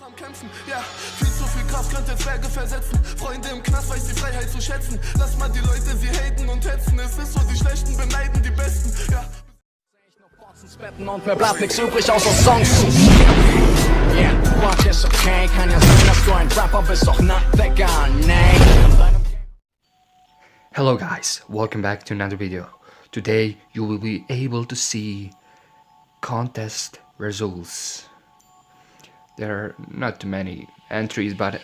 Am Kämpfen, ja, viel zu viel Kraft könnte Berge versetzen. Freunde im Knast weiß die Freiheit zu schätzen. Lass mal die Leute sie haten und hetzen. Es ist so, die Schlechten beneiden die Besten, ja. Und mir bleibt nichts übrig außer Songs zu yeah, Watch ist okay, kann ja sein, dass du ein Rapper bist, doch nicht vegan, nee. Hello guys, welcome back to another video. Today you will be able to see contest results. There are not too many entries, but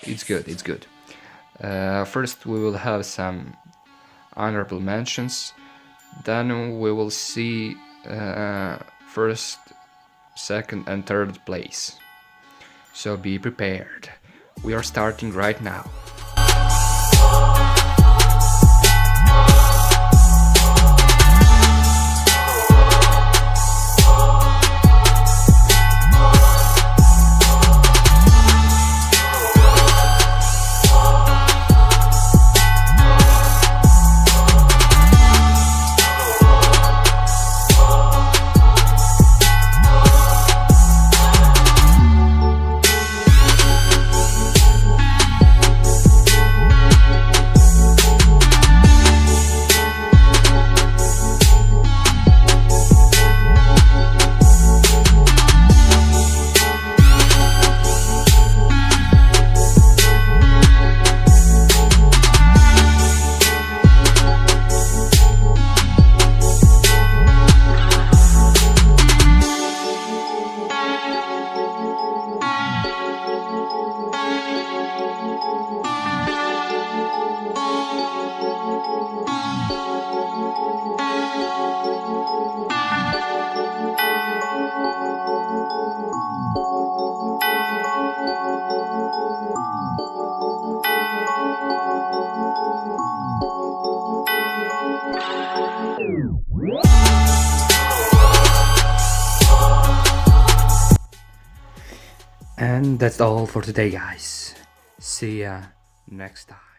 it's good. First we will have some honorable mentions. Then we will see first, second and third place. So be prepared. We are starting right now. And that's all for today guys. See ya next time.